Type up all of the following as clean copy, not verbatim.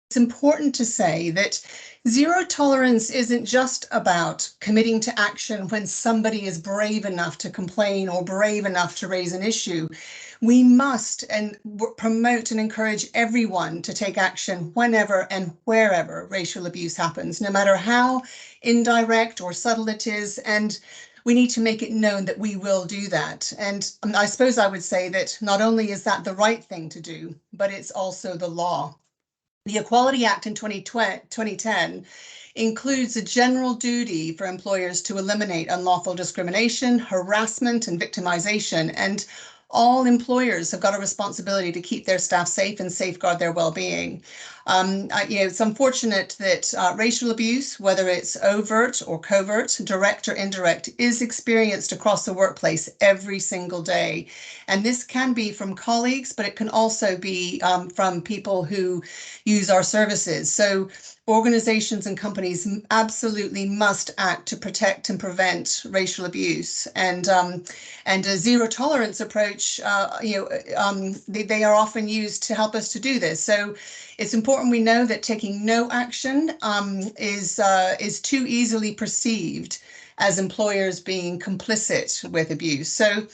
it's important to say that zero tolerance isn't just about committing to action when somebody is brave enough to complain or brave enough to raise an issue. We must promote and encourage everyone to take action whenever and wherever racial abuse happens, no matter how indirect or subtle it is. And we need to make it known that we will do that. And I suppose I would say that not only is that the right thing to do, but it's also the law. The Equality Act in 2010 includes a general duty for employers to eliminate unlawful discrimination, harassment, and victimization. And all employers have got a responsibility to keep their staff safe and safeguard their well-being. It's unfortunate that racial abuse, whether it's overt or covert, direct or indirect, is experienced across the workplace every single day. And this can be from colleagues, but it can also be from people who use our services. So organizations and companies absolutely must act to protect and prevent racial abuse, and a zero tolerance approach. They are often used to help us to do this. So it's important we know that taking no action is too easily perceived as employers being complicit with abuse. So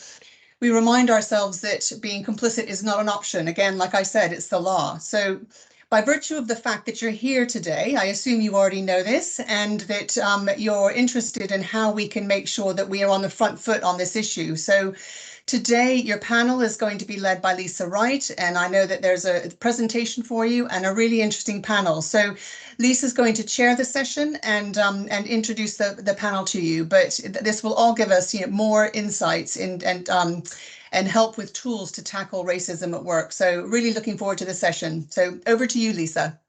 we remind ourselves that being complicit is not an option. Again, like I said, it's the law. So by virtue of the fact that you're here today, I assume you already know this, and that you're interested in how we can make sure that we are on the front foot on this issue. So today, your panel is going to be led by Lisa Wright, and I know that there's a presentation for you and a really interesting panel. So Lisa's going to chair the session and introduce the panel to you, but this will all give us more insights and help with tools to tackle racism at work. So really looking forward to the session. So over to you, Lisa.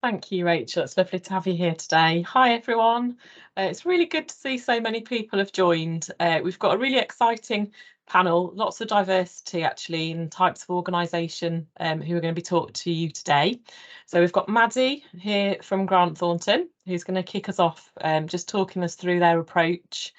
Thank you, Rachel. It's lovely to have you here today. Hi, everyone. It's really good to see so many people have joined. We've got a really exciting panel, lots of diversity actually in types of organisation who are going to be talking to you today. So we've got Maddie here from Grant Thornton, who's going to kick us off, just talking us through their approach.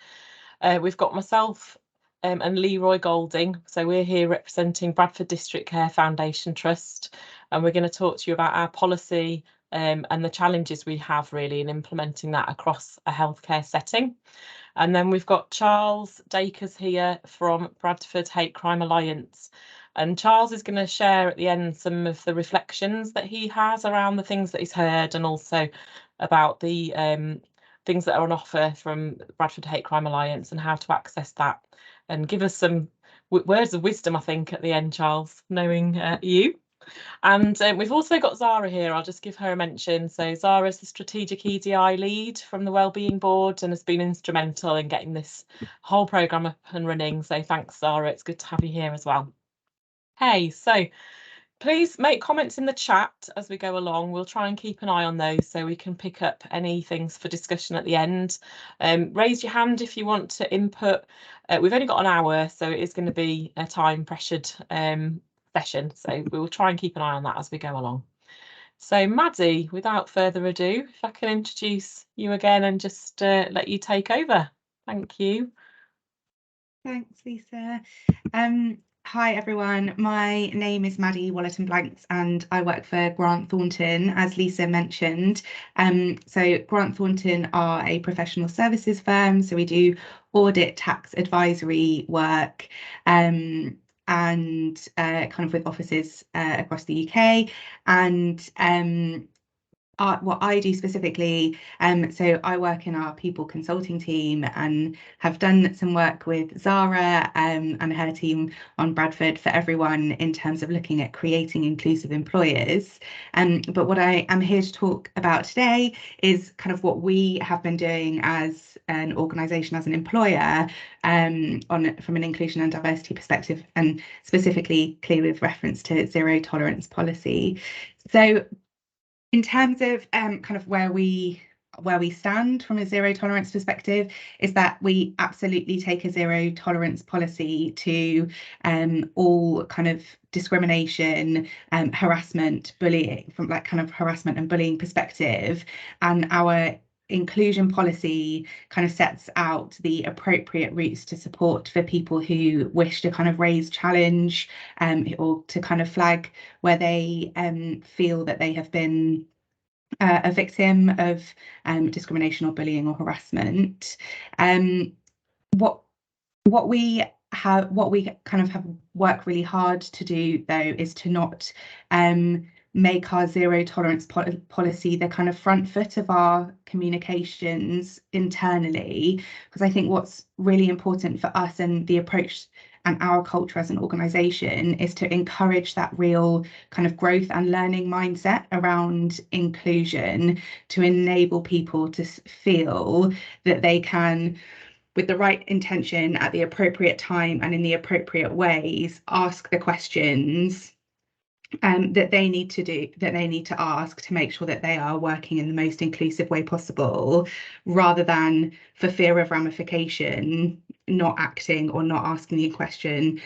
We've got myself and Leroy Golding. So we're here representing Bradford District Care Foundation Trust, and we're going to talk to you about our policy and the challenges we have really in implementing that across a healthcare setting. And then we've got Charles Dacres here from Bradford Hate Crime Alliance. And Charles is going to share at the end some of the reflections that he has around the things that he's heard, and also about the things that are on offer from Bradford Hate Crime Alliance and how to access that, and give us some words of wisdom, I think, at the end, Charles, knowing you. And we've also got Zara here. I'll just give her a mention. So Zara's the strategic EDI lead from the Wellbeing Board and has been instrumental in getting this whole programme up and running. So thanks, Zara. It's good to have you here as well. Hey, so please make comments in the chat as we go along. We'll try and keep an eye on those so we can pick up any things for discussion at the end. Raise your hand if you want to input. We've only got an hour, so it is going to be a time pressured session, so we will try and keep an eye on that as we go along. So Maddie, without further ado, if I can introduce you again and just let you take over. Thank you. Thanks, Lisa. Hi everyone, my name is Maddie Wallerton-Blanks and I work for Grant Thornton, as Lisa mentioned. So Grant Thornton are a professional services firm, so we do audit, tax, advisory work, and kind of with offices across the UK. And what I do specifically, so I work in our people consulting team and have done some work with Zara and her team on Bradford for Everyone in terms of looking at creating inclusive employers. But what I am here to talk about today is kind of what we have been doing as an organisation, as an employer, from an inclusion and diversity perspective, and specifically clearly with reference to zero tolerance policy. So in terms of kind of where we stand from a zero tolerance perspective, is that we absolutely take a zero tolerance policy to all kind of discrimination, harassment, bullying, from like kind of harassment and bullying perspective. And our inclusion policy kind of sets out the appropriate routes to support for people who wish to kind of raise challenge or to kind of flag where they feel that they have been a victim of discrimination or bullying or harassment. What we kind of have worked really hard to do, though, is to not make our zero tolerance policy the kind of front foot of our communications internally, because I think what's really important for us and the approach and our culture as an organisation is to encourage that real kind of growth and learning mindset around inclusion, to enable people to feel that they can, with the right intention at the appropriate time and in the appropriate ways, ask the questions that they need to ask to make sure that they are working in the most inclusive way possible, rather than, for fear of ramification, not acting or not asking the question,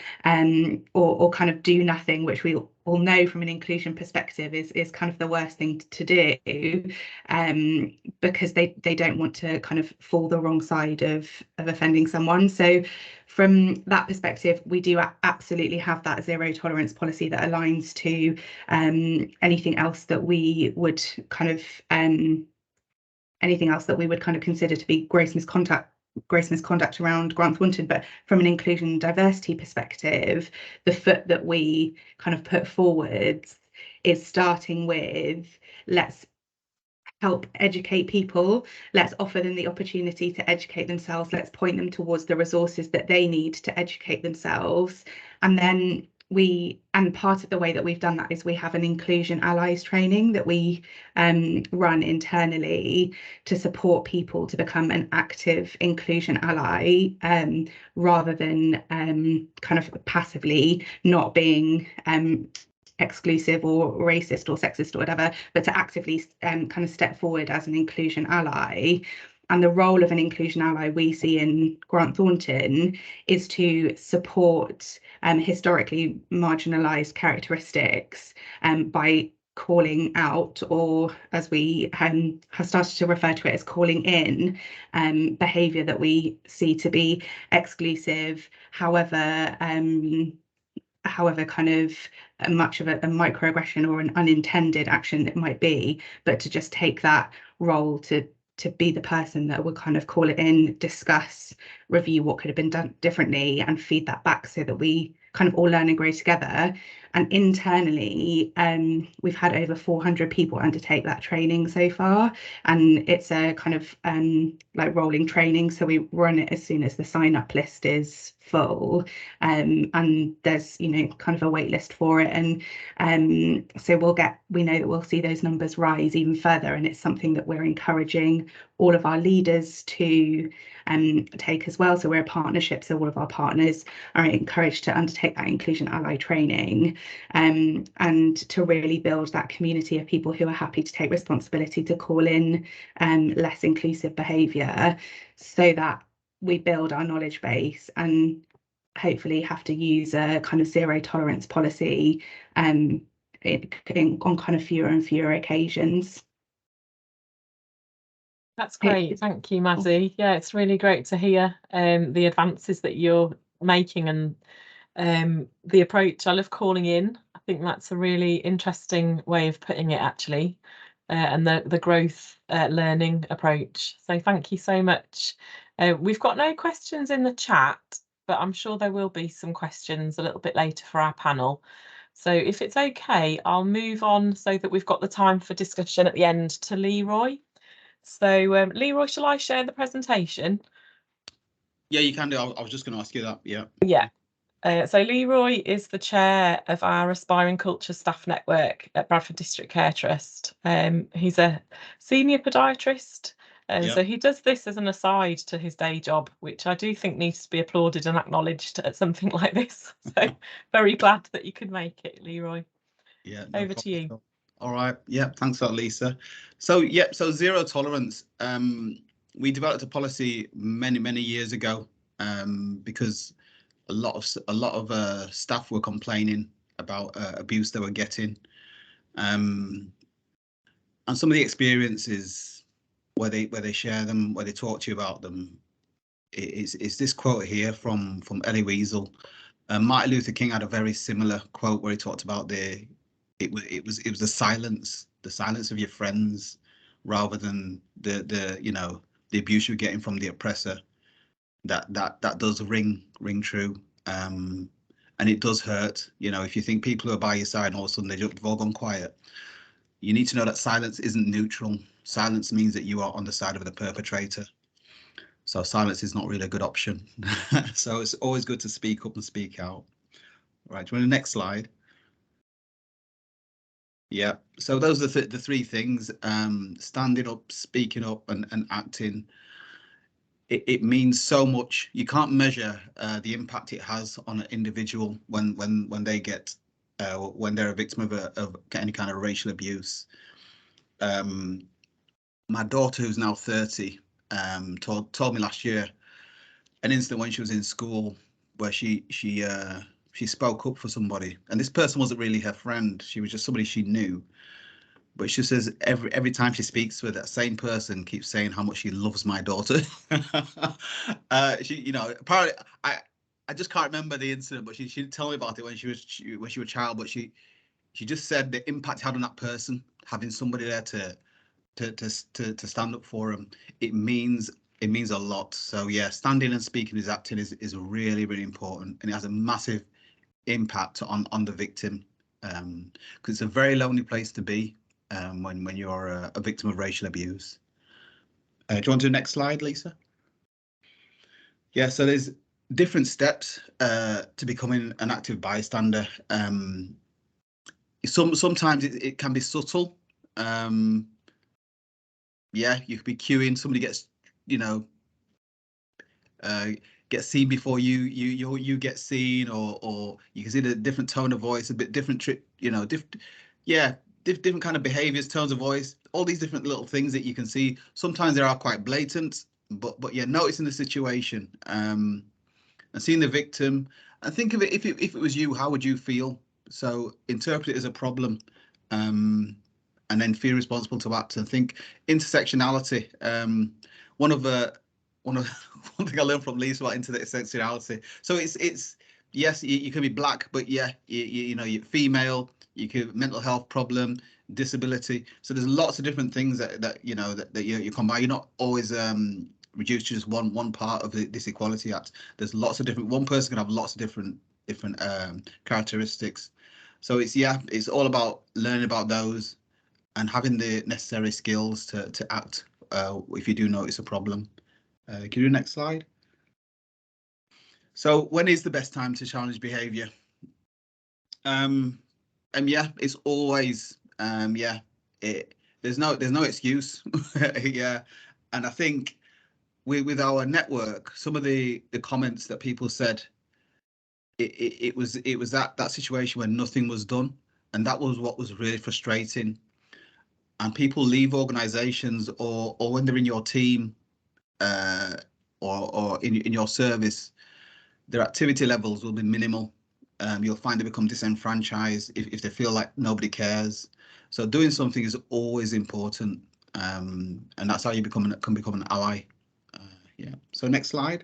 or kind of do nothing, which we all know from an inclusion perspective is kind of the worst thing to do, because they don't want to kind of fall the wrong side of offending someone. So from that perspective, we do absolutely have that zero tolerance policy that aligns to anything else that we would kind of consider to be gross misconduct around Grant Thornton. But from an inclusion and diversity perspective, the foot that we kind of put forwards is starting with, let's help educate people, let's offer them the opportunity to educate themselves, let's point them towards the resources that they need to educate themselves. And then part of the way that we've done that is we have an inclusion allies training that we run internally to support people to become an active inclusion ally, rather than kind of passively not being exclusive or racist or sexist or whatever, but to actively kind of step forward as an inclusion ally. And the role of an inclusion ally we see in Grant Thornton is to support historically marginalised characteristics by calling out, or as we have started to refer to it as calling in, behaviour that we see to be exclusive, however kind of much of a microaggression or an unintended action it might be, but to just take that role to be the person that will kind of call it in, discuss, review what could have been done differently, and feed that back so that we kind of all learn and grow together. And internally, we've had over 400 people undertake that training so far, and it's a kind of like rolling training, so we run it as soon as the sign up list is full, and there's kind of a wait list for it, and so we know that we'll see those numbers rise even further, and it's something that we're encouraging all of our leaders to take as well. So we're a partnership, so all of our partners are encouraged to undertake that inclusion ally training, and to really build that community of people who are happy to take responsibility to call in less inclusive behaviour, so that we build our knowledge base and hopefully have to use a kind of zero tolerance policy on kind of fewer and fewer occasions. That's great. Thank you, Maddie. Yeah, it's really great to hear the advances that you're making, and the approach. I love calling in. I think that's a really interesting way of putting it, actually, and the growth learning approach. So thank you so much. We've got no questions in the chat, but I'm sure there will be some questions a little bit later for our panel. So if it's okay, I'll move on so that we've got the time for discussion at the end to Leroy. So Leroy, shall I share the presentation? Yeah, you can do. I was just going to ask you that. Yeah. Yeah. So Leroy is the chair of our Aspiring Culture Staff Network at Bradford District Care Trust. He's a senior podiatrist, so he does this as an aside to his day job, which I do think needs to be applauded and acknowledged at something like this. So very glad that you could make it, Leroy. Yeah. Over to you. All right. Yeah. Thanks for that, Lisa. So so zero tolerance. We developed a policy many years ago because a lot of staff were complaining about abuse they were getting, and some of the experiences where they share them, where they talk to you about them. It's this quote here from Elie Wiesel. Martin Luther King had a very similar quote where he talked about it was the silence of your friends, rather than the abuse you're getting from the oppressor. That does ring true, and it does hurt. If you think people are by your side and all of a sudden they've all gone quiet, you need to know that silence isn't neutral. Silence means that you are on the side of the perpetrator. So silence is not really a good option. So it's always good to speak up and speak out. Right, do you want the next slide? Yeah, so those are the three things: standing up, speaking up, and acting. It means so much. You can't measure the impact it has on an individual when they get when they're a victim of any kind of racial abuse. My daughter, who's now 30, told me last year an incident when she was in school where she spoke up for somebody, and this person wasn't really her friend. She was just somebody she knew. But she says every time she speaks with that same person keeps saying how much she loves my daughter. She, apparently I just can't remember the incident, but she didn't tell me about it when she was a child. But she just said the impact it had on that person, having somebody there to stand up for them. It means a lot. So yeah, standing and speaking is acting is really, really important, and it has a massive impact on the victim, because it's a very lonely place to be when you're a victim of racial abuse. Do you want to do the next slide, Lisa? Yeah, so there's different steps to becoming an active bystander. Sometimes it can be subtle. Yeah, you could be queuing, somebody gets get seen before you get seen, or you can see the different tone of voice, a bit different different kind of behaviors, tones of voice, all these different little things that you can see. Sometimes they are quite blatant, but yeah, noticing the situation and seeing the victim, and think of it, if it was you, how would you feel? So interpret it as a problem, and then feel responsible to act. And think intersectionality. One thing I learned from Lisa about intersectionality. So it's yes, you can be black, but yeah, you're female. You could mental health problem, disability. So there's lots of different things that you combine. You're not always reduced to just one part of this Equality Act. There's lots of different. One person can have lots of different characteristics. So it's all about learning about those and having the necessary skills to act if you do notice a problem. Can you do the next slide? So when is the best time to challenge behaviour? Yeah, it's always there's no excuse. Yeah, and I think with our network, some of the comments that people said, it was that situation where nothing was done, and that was what was really frustrating. And people leave organisations, or when they're in your team, or in your service, their activity levels will be minimal. You'll find they become disenfranchised if they feel like nobody cares. So doing something is always important, and that's how you can become an ally. Yeah. So next slide.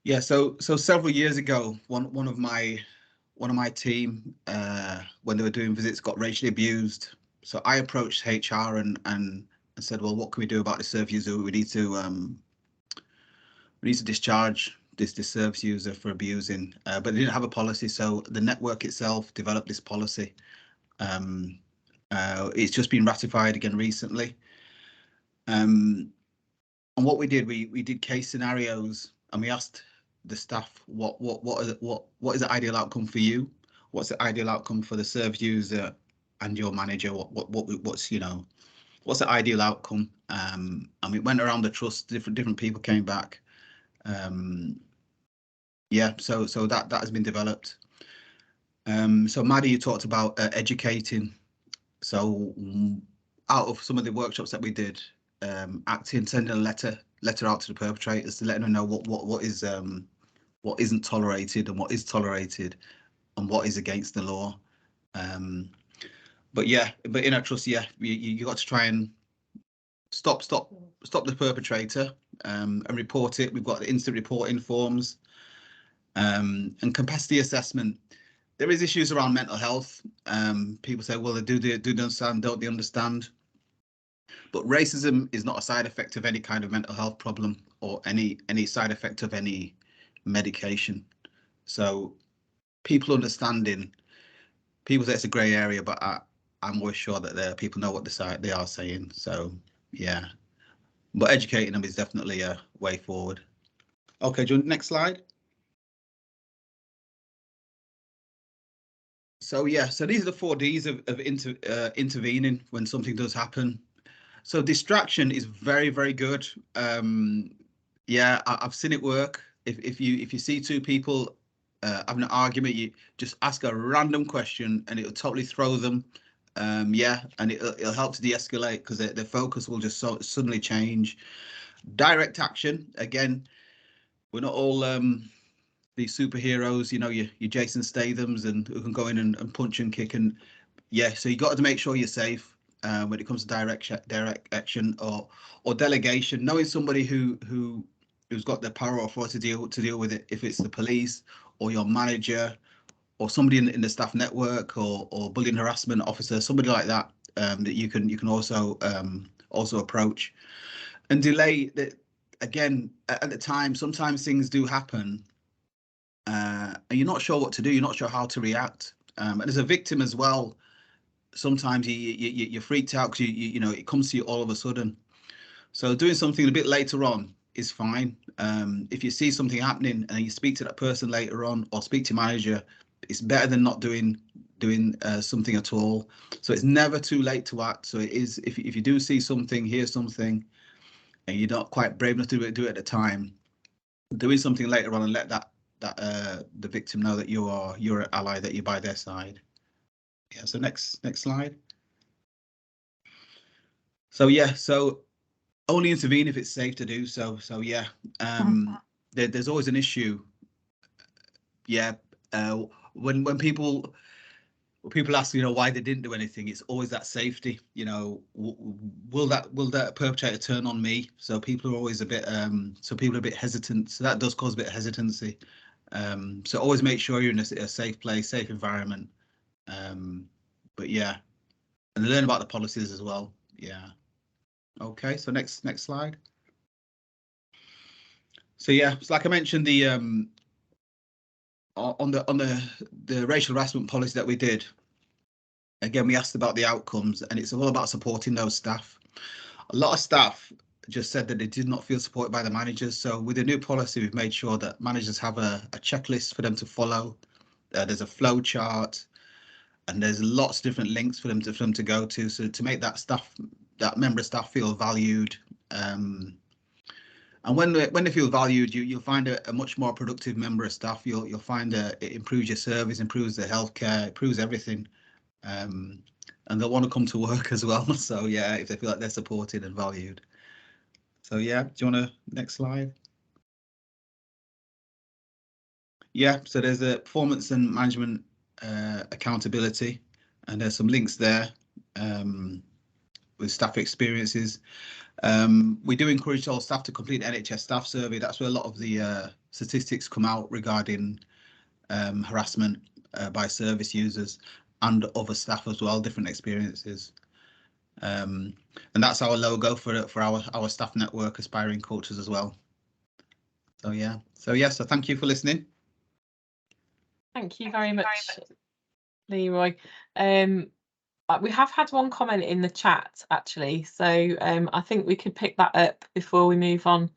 Yeah. So several years ago, one of my team, when they were doing visits, got racially abused. So I approached HR and said, well, what can we do about this service user? We need to discharge this service user for abusing, but they didn't have a policy. So the network itself developed this policy. It's just been ratified again recently. And what we did, we did case scenarios, and we asked the staff, what is the ideal outcome for you? What's the ideal outcome for the service user and your manager? What's the ideal outcome? And we went around the trust. Different people came back. Yeah, so that has been developed. So Maddie, you talked about educating. So out of some of the workshops that we did, acting, sending a letter out to the perpetrators to let them know what isn't tolerated and what is tolerated and what is against the law. but in our trust, you got to try and stop the perpetrator and report it. We've got the instant reporting forms and capacity assessment. There is issues around mental health. People say, well, do they understand? Don't they understand? But racism is not a side effect of any kind of mental health problem or any side effect of any medication. So people understanding, people say it's a grey area, but I'm always sure that people know what they are saying. So yeah, but educating them is definitely a way forward. Okay, do you want next slide? So yeah, so these are the 4 Ds of intervening when something does happen. So distraction is very, very good. Yeah, I've seen it work. If you see 2 people having an argument, you just ask a random question and it'll totally throw them. Yeah, and it'll help to de-escalate because their focus will just suddenly change. Direct action, again, we're not all these superheroes, you know, your Jason Stathams and who can go in and punch and kick, and yeah, so you got to make sure you're safe when it comes to direct action or delegation. Knowing somebody who's got the power or authority to deal with it, if it's the police or your manager or somebody in the staff network or bullying harassment officer, somebody like that, that you can also approach. And delay that, again, at the time, sometimes things do happen and you're not sure what to do, you're not sure how to react. And as a victim as well, sometimes you're freaked out because you know it comes to you all of a sudden. So doing something a bit later on is fine. If you see something happening and you speak to that person later on or speak to your manager, it's better than not doing something at all. So it's never too late to act. So it is, if you do see something, hear something, and you're not quite brave enough to do it at the time, doing something later on and let the victim know that you're an ally, that you're by their side. Yeah, so next slide. So yeah, so only intervene if it's safe to do so. So yeah, there's always an issue. Yeah, when people ask, you know, why they didn't do anything, it's always that safety. You know, will that perpetrator turn on me? So people are always a bit hesitant. So that does cause a bit of hesitancy. So always make sure you're in a safe place, safe environment. But yeah, and learn about the policies as well. Yeah. Okay, so next slide. So yeah, so like I mentioned, the on the racial harassment policy that we did, again, we asked about the outcomes, and it's all about supporting those staff. A lot of staff just said that they did not feel supported by the managers. So with the new policy, we've made sure that managers have a checklist for them to follow. There's a flow chart, and there's lots of different links for them to go to, so to make that member of staff feel valued. And when they feel valued, you'll find a much more productive member of staff. You'll find it improves your service, improves the healthcare, improves everything, and they'll want to come to work as well. So yeah, if they feel like they're supported and valued. So yeah, do you want to next slide? Yeah, so there's a performance and management accountability, and there's some links there with staff experiences. We do encourage all staff to complete the NHS staff survey. That's where a lot of the statistics come out regarding harassment by service users and other staff as well, different experiences. And that's our logo for our staff network, Aspiring Cultures, as well. So yeah, so thank you for listening. Thank you very much, Leroy. We have had one comment in the chat actually, so I think we could pick that up before we move on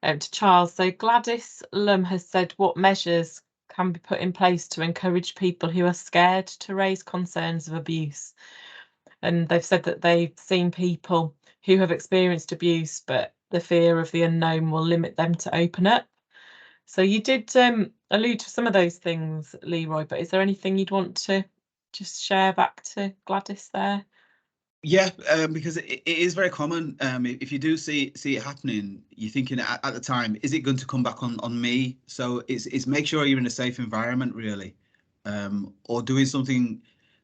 to Charles. So Gladys Lum has said, what measures can be put in place to encourage people who are scared to raise concerns of abuse? And they've said that they've seen people who have experienced abuse, but the fear of the unknown will limit them to open up. So you did allude to some of those things, Leroy, but is there anything you'd want to just share back to Gladys there? Yeah, because it is very common. If you do see it happening, you're thinking at the time, is it going to come back on me? So it's make sure you're in a safe environment, really, or doing something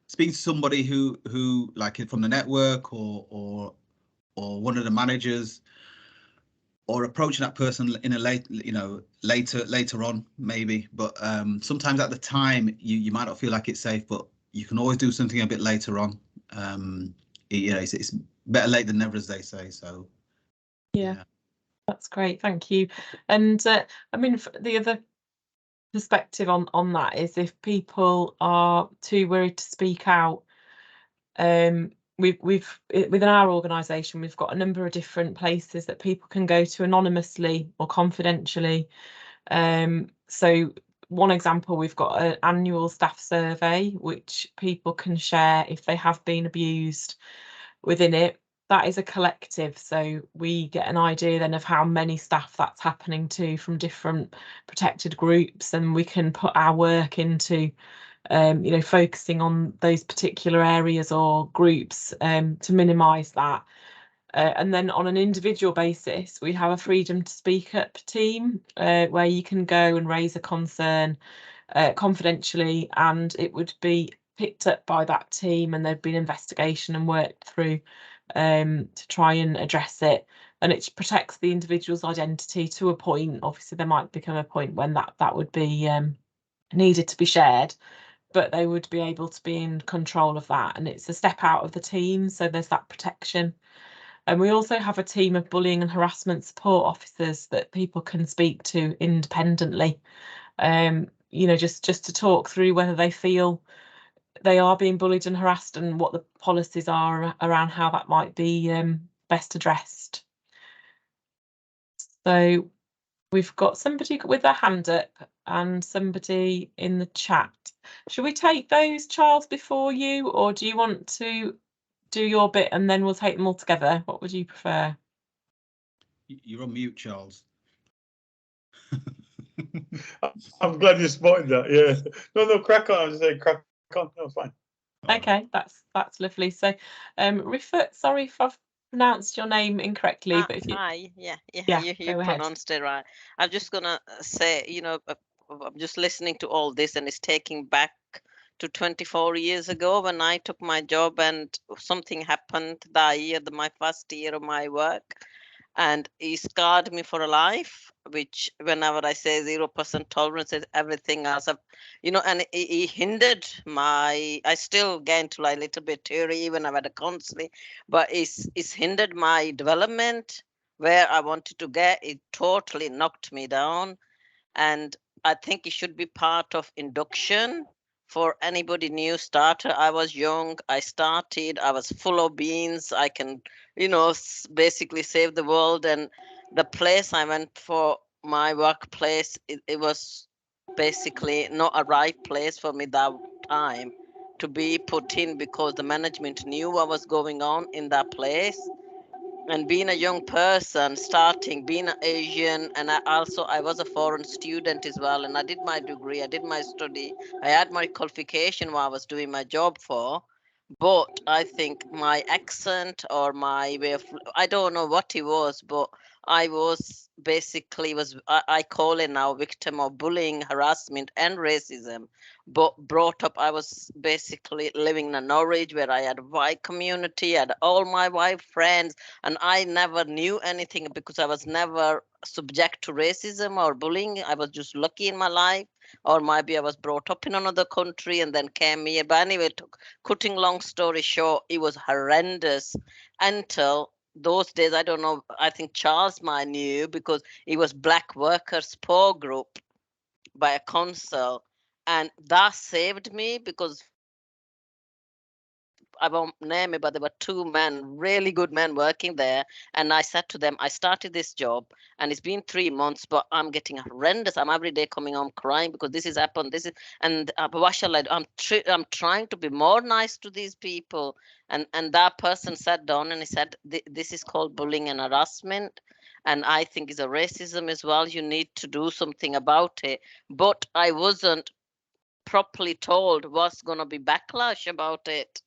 speaking to somebody who like from the network or one of the managers, or approaching that person in a later on maybe, but sometimes at the time you might not feel like it's safe, but you can always do something a bit later on. It's better late than never, as they say. So yeah. That's great, thank you. And I mean, the other perspective on that is if people are too worried to speak out, we've within our organisation, we've got a number of different places that people can go to anonymously or confidentially. So one example, we've got an annual staff survey which people can share if they have been abused within it. That is a collective, so we get an idea then of how many staff that's happening to from different protected groups, and we can put our work into focusing on those particular areas or groups to minimise that. And then on an individual basis, we have a freedom to speak up team where you can go and raise a concern confidentially, and it would be picked up by that team, and there'd be an investigation and worked through to try and address it. And it protects the individual's identity to a point. Obviously, there might become a point when that would be needed to be shared, but they would be able to be in control of that. And it's a step out of the team, so there's that protection. And we also have a team of bullying and harassment support officers that people can speak to independently, just to talk through whether they feel they are being bullied and harassed and what the policies are around how that might be best addressed. So we've got somebody with their hand up and somebody in the chat. Should we take those, Charles, before you, or do you want to do your bit and then we'll take them all together? What would you prefer? You're on mute, Charles. I'm glad you spotted that. Yeah. No, crack on. I was just saying, crack on. No, fine. Okay, that's lovely. So, Rifat, sorry if I've pronounced your name incorrectly, but if you... Hi, yeah, you go ahead. pronounced it right. I'm just gonna say, I'm just listening to all this, and it's taking back to 24 years ago when I took my job, and something happened that year, my first year of my work, and it scarred me for a life. Which, whenever I say 0% tolerance, is everything else, and it hindered my. I still get into like a little bit theory, even I've had a counseling, but it's hindered my development where I wanted to get. It totally knocked me down, and I think it should be part of induction for anybody new starter. I was young, I started, I was full of beans. I can, basically save the world. And the place I went for my workplace, it was basically not a right place for me that time to be put in, because the management knew what was going on in that place. And being a young person, starting, being an Asian, and I was a foreign student as well, and I did my degree, I did my study, I had my qualification what I was doing my job for. But I think my accent or my way of, I don't know what it was, but I was basically I call it now victim of bullying, harassment, and racism. But brought up, I was basically living in Norwich where I had a white community, I had all my white friends, and I never knew anything because I was never subject to racism or bullying. I was just lucky in my life, or maybe I was brought up in another country and then came here. But anyway, cutting long story short, it was horrendous until those days. I don't know, I think Charles might knew, because it was Black Workers Support Group by a council, and that saved me, because I won't name it, but there were two men, really good men working there. And I said to them, I started this job and it's been 3 months, but I'm getting horrendous. I'm every day coming home crying because this has happened. And what shall I do? I'm trying to be more nice to these people. And that person sat down and he said, this is called bullying and harassment. And I think it's a racism as well. You need to do something about it. But I wasn't properly told what's going to be backlash about it.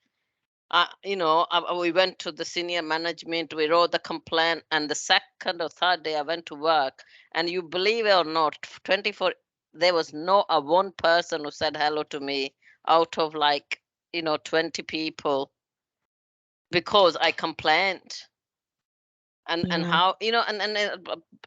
We went to the senior management, we wrote the complaint, and the second or third day I went to work, and you believe it or not, 24, there was no one person who said hello to me out of 20 people because I complained. And how,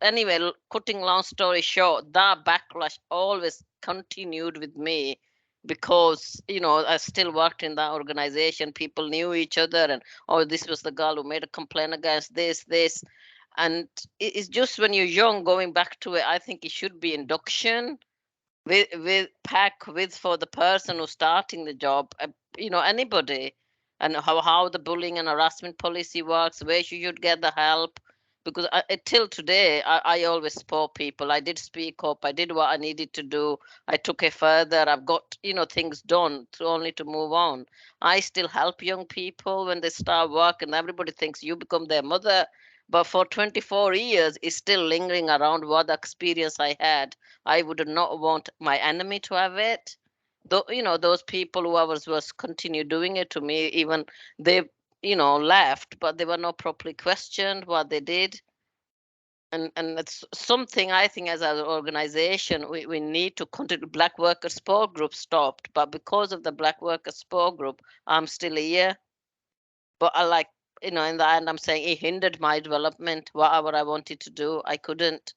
anyway, cutting long story short, that backlash always continued with me because, I still worked in that organization. People knew each other and, oh, this was the girl who made a complaint against this. And it's just when you're young, going back to it, I think it should be induction with for the person who's starting the job, anybody, and how the bullying and harassment policy works, where you should get the help. Because till today, I always support people. I did speak up. I did what I needed to do. I took it further. I've got, things done only to move on. I still help young people when they start work, and everybody thinks you become their mother. But for 24 years, it's still lingering around what the experience I had. I would not want my enemy to have it. Though, those people who was continue doing it to me, even they left, but they were not properly questioned what they did. And it's something I think as an organization, we need to continue. Black Worker Support Group stopped, but because of the Black Worker Support Group, I'm still here. But I in the end, I'm saying it hindered my development. Whatever I wanted to do, I couldn't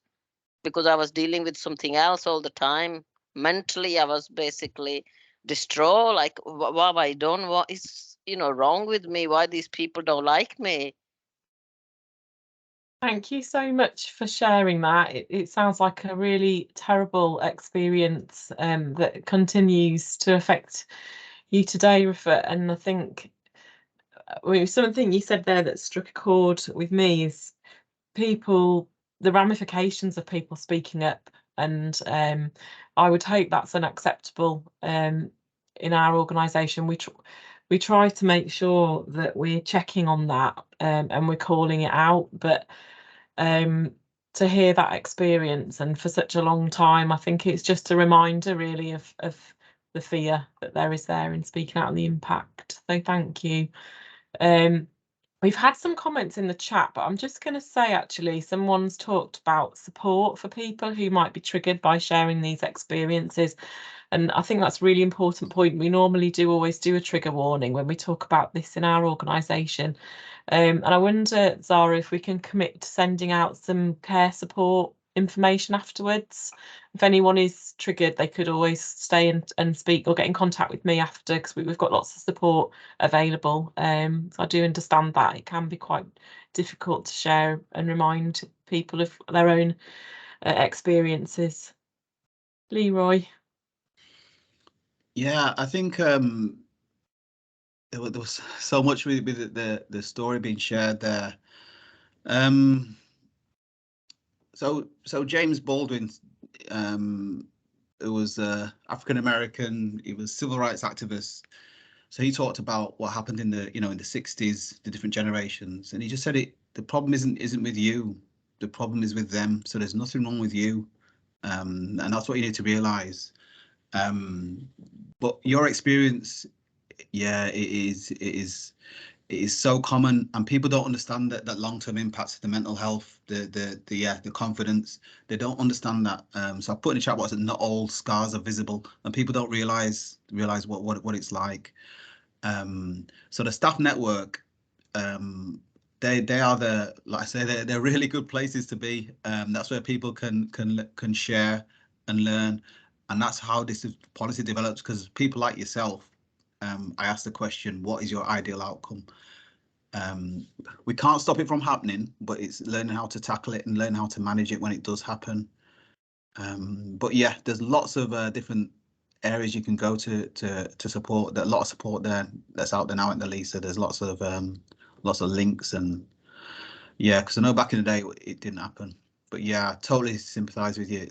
because I was dealing with something else all the time. Mentally, I was basically distraught. Like, what have I done? What is wrong with me? Why these people don't like me? Thank you so much for sharing that. It sounds like a really terrible experience that continues to affect you today, Rafat. And I think something you said there that struck a chord with me is the ramifications of people speaking up. And I would hope that's unacceptable in our organisation. We try to make sure that we're checking on that and we're calling it out, but to hear that experience and for such a long time, I think it's just a reminder really of the fear that there is there in speaking out on the impact. So thank you. We've had some comments in the chat, but I'm just going to say, actually, someone's talked about support for people who might be triggered by sharing these experiences. And I think that's a really important point. We normally always do a trigger warning when we talk about this in our organisation. And I wonder, Zara, if we can commit to sending out some care support information afterwards. If anyone is triggered, they could always stay and speak or get in contact with me after, because we've got lots of support available. So I do understand that it can be quite difficult to share and remind people of their own experiences. Leroy. Yeah, I think there was so much with the story being shared there. So James Baldwin, who was African American, he was civil rights activist. So he talked about what happened in the in the 60s, the different generations, and he just said the problem isn't with you, the problem is with them. So there's nothing wrong with you, and that's what you need to realize. But your experience, yeah, it is so common, and people don't understand that long-term impacts of the mental health, the confidence. They don't understand that. So I put in the chat box that not all scars are visible, and people don't realize what it's like. So the staff network, they are like I say, they're really good places to be. That's where people can share and learn, and that's how this policy develops. Because people like yourself, I asked the question, what is your ideal outcome? We can't stop it from happening, but it's learning how to tackle it and learn how to manage it when it does happen. But yeah, there's lots of different areas you can go to support. There's a lot of support there that's out there now at the Lisa. There's lots of links, and yeah, because I know back in the day it didn't happen. But yeah, I totally sympathise with you.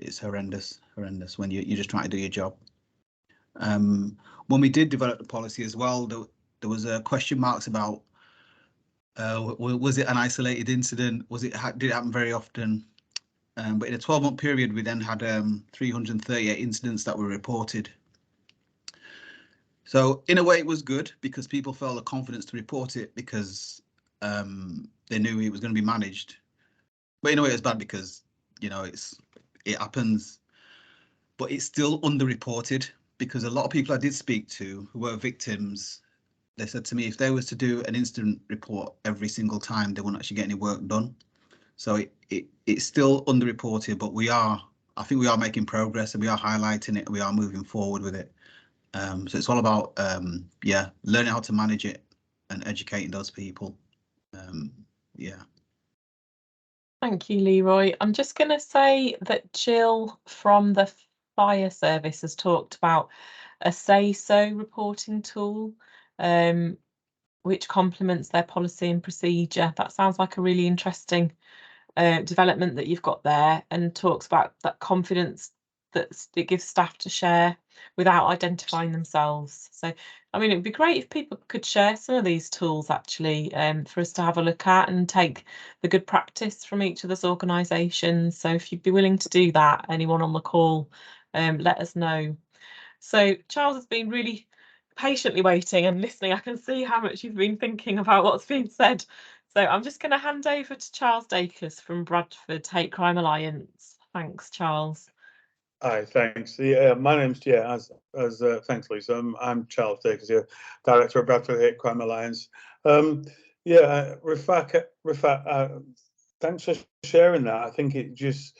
It's horrendous when you're just trying to do your job. When we did develop the policy as well, there was question marks about was it an isolated incident? Did it happen very often? But in a 12-month period, we then had 338 incidents that were reported. So in a way, it was good because people felt the confidence to report it because they knew it was going to be managed. But in a way, it was bad because it happens, but it's still underreported. because a lot of people I did speak to who were victims, they said to me if they was to do an incident report every single time, they wouldn't actually get any work done. So it's still underreported, but I think we are making progress, and we are highlighting it, and we are moving forward with it. So it's all about learning how to manage it and educating those people. Thank you, Leroy. I'm just going to say that Jill from the fire service has talked about a say-so reporting tool, which complements their policy and procedure. That sounds like a really interesting development that you've got there, and talks about that confidence that it gives staff to share without identifying themselves. So, I mean, it'd be great if people could share some of these tools actually for us to have a look at and take the good practice from each other's organisations. So if you'd be willing to do that, anyone on the call, let us know. So Charles has been really patiently waiting and listening. I can see how much you've been thinking about what's been said. So I'm just going to hand over to Charles Dacus from Bradford Hate Crime Alliance. Thanks, Charles. Hi, thanks. My name's thanks, Lisa. I'm Charles Dacus here, Director of Bradford Hate Crime Alliance. Rafat, thanks for sharing that. I think it just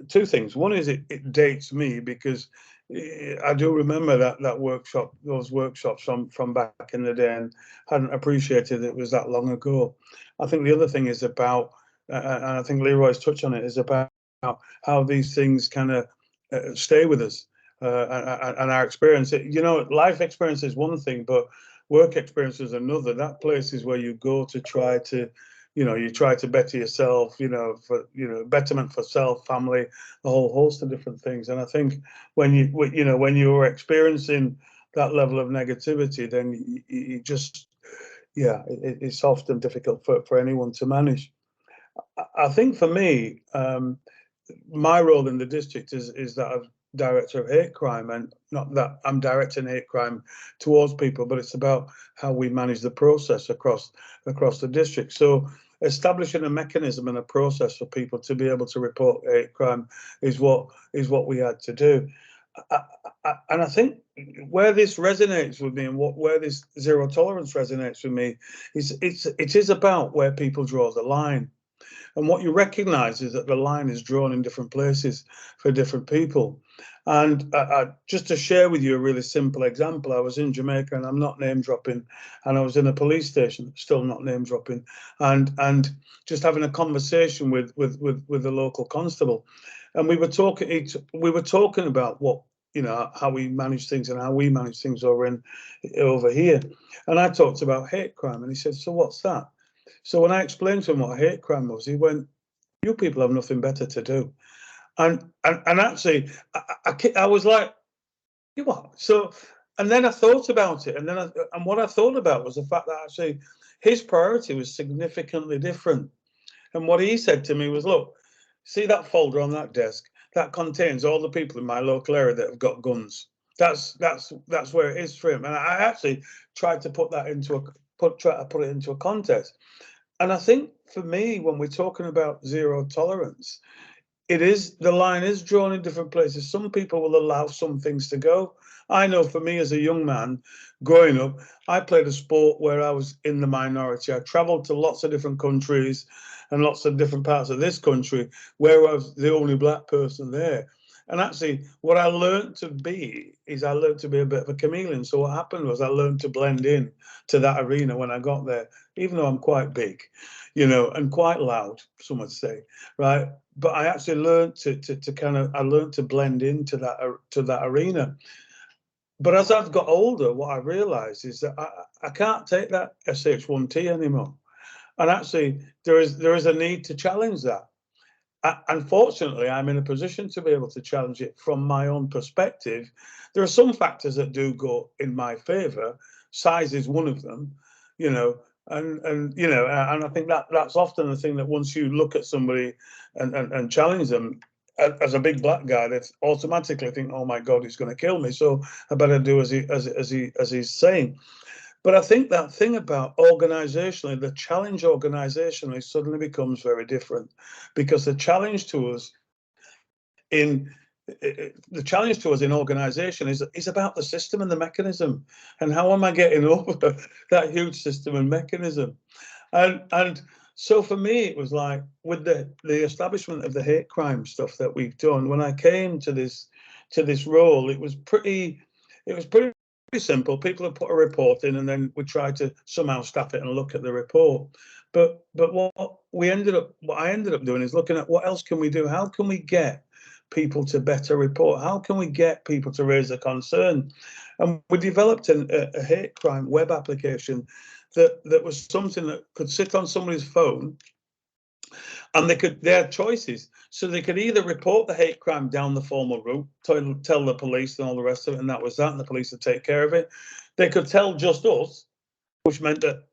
two things. One is it dates me, because I do remember that workshop, those workshops from back in the day, and hadn't appreciated it was that long ago. I think the other thing is about, and I think Leroy's touched on it, is about how these things kind of stay with us and our experience. Life experience is one thing, but work experience is another. That place is where you go to try to, you try to better yourself, for, betterment for self, family, a whole host of different things. And I think when you're experiencing that level of negativity, then you just, it's often difficult for anyone to manage. I think for me, my role in the district is that of Director of Hate Crime, and not that I'm directing hate crime towards people, but it's about how we manage the process across the district. So establishing a mechanism and a process for people to be able to report hate crime is what we had to do. And I think where this resonates with me, and where this zero tolerance resonates with me, it is about where people draw the line. And what you recognise is that the line is drawn in different places for different people. And just to share with you a really simple example, I was in Jamaica, and I'm not name dropping, and I was in a police station, still not name dropping, and just having a conversation with the local constable, and we were talking about what, how we manage things and how we manage things over here. And I talked about hate crime, and he said, "So what's that?" So when I explained to him what hate crime was, he went, "You people have nothing better to do." And actually, I was like, "You what?" So, and then I thought about it, and what I thought about was the fact that actually his priority was significantly different. And what he said to me was, "Look, see that folder on that desk? That contains all the people in my local area that have got guns. That's where it is for him." And I actually tried to put that into it into a context. And I think for me, when we're talking about zero tolerance, the line is drawn in different places. Some people will allow some things to go. I know for me as a young man growing up, I played a sport where I was in the minority. I traveled to lots of different countries and lots of different parts of this country where I was the only black person there. And actually, what I learned to be is I learned to be a bit of a chameleon. So what happened was I learned to blend in to that arena when I got there, even though I'm quite big, and quite loud, some would say, right? But I actually learned I learned to blend into that arena. But as I've got older, what I realised is that I can't take that SH1T anymore. And actually, there is a need to challenge that. Unfortunately, I'm in a position to be able to challenge it from my own perspective. There are some factors that do go in my favour. Size is one of them, and I think that's often the thing, that once you look at somebody and challenge them, as a big black guy, they automatically think, "Oh my God, he's going to kill me, so I better do as he's saying." But I think that thing about organisationally, the challenge organisationally suddenly becomes very different, because the challenge to us in the challenge to us in organisation is about the system and the mechanism, and how am I getting over that huge system and mechanism? And so for me, it was like with the establishment of the hate crime stuff that we've done. When I came to this role, it was pretty simple. People had put a report in, and then we tried to somehow staff it and look at the report. But what I ended up doing is looking at what else can we do? How can we get people to better report? How can we get people to raise a concern? And we developed a hate crime web application that was something that could sit on somebody's phone, and they had choices. So they could either report the hate crime down the formal route, tell the police and all the rest of it, and that was that, and the police would take care of it. They could tell just us, which meant that